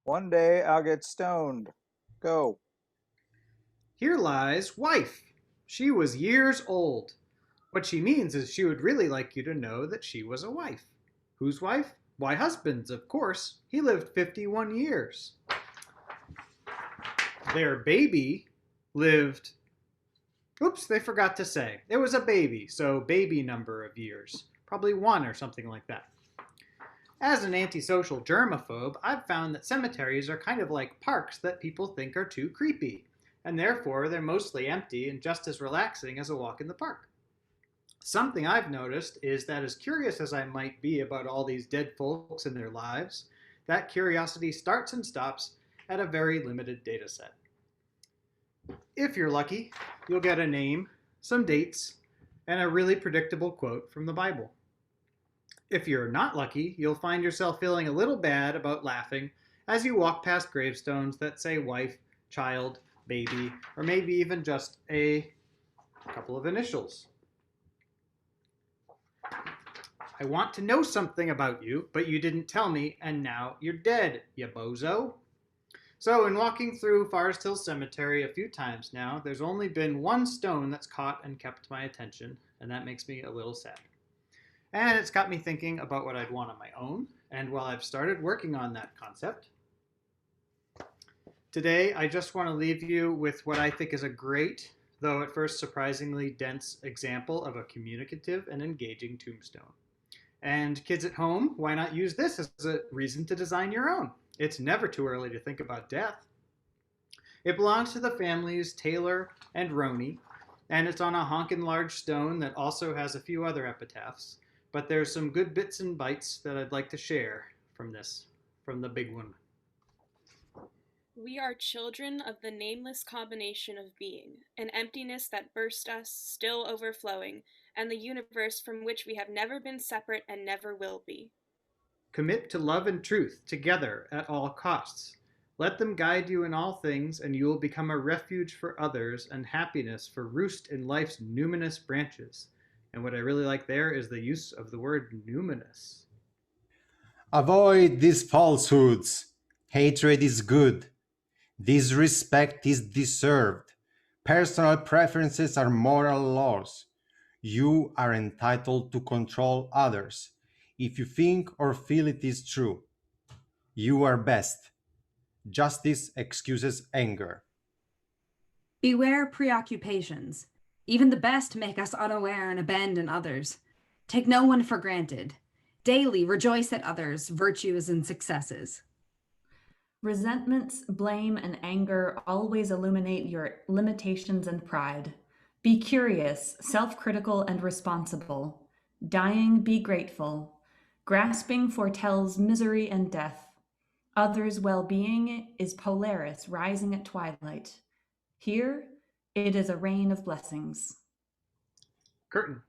One day I'll get stoned. Go. Here lies wife. She was years old. What she means is she would really like you to know that she was a wife. Whose wife? Why, husband's, of course. He lived 51 years. Their baby lived. Oops, they forgot to say. It was a baby, so baby number of years. Probably one or something like that. As an antisocial germaphobe, I've found that cemeteries are kind of like parks that people think are too creepy, and therefore they're mostly empty and just as relaxing as a walk in the park. Something I've noticed is that, as curious as I might be about all these dead folks and their lives, that curiosity starts and stops at a very limited data set. If you're lucky, you'll get a name, some dates, and a really predictable quote from the Bible. If you're not lucky, you'll find yourself feeling a little bad about laughing as you walk past gravestones that say wife, child, baby, or maybe even just a couple of initials. I want to know something about you, but you didn't tell me, and now you're dead, you bozo. So, in walking through Forest Hill Cemetery a few times now, there's only been one stone that's caught and kept my attention, and that makes me a little sad. And it's got me thinking about what I'd want on my own, and while I've started working on that concept, today I just want to leave you with what I think is a great, though at first surprisingly dense, example of a communicative and engaging tombstone. And kids at home, why not use this as a reason to design your own? It's never too early to think about death. It belongs to the families Taylor and Roney, and it's on a honkin' large stone that also has a few other epitaphs. But there's some good bits and bytes that I'd like to share from the big one. We are children of the nameless combination of being, an emptiness that burst us, still overflowing, and the universe from which we have never been separate and never will be. Commit to love and truth together at all costs. Let them guide you in all things, and you will become a refuge for others and happiness for roost in life's numinous branches. And what I really like there is the use of the word numinous. Avoid these falsehoods. Hatred is good. Disrespect is deserved. Personal preferences are moral laws. You are entitled to control others if you think or feel it is true. You are best. Justice excuses anger. Beware preoccupations. Even the best make us unaware and abandon others. Take no one for granted. Daily rejoice at others' virtues and successes. Resentments, blame, and anger always illuminate your limitations and pride. Be curious, self-critical, and responsible. Dying, be grateful. Grasping foretells misery and death. Others' well-being is Polaris rising at twilight. Here, it is a rain of blessings. Curtain.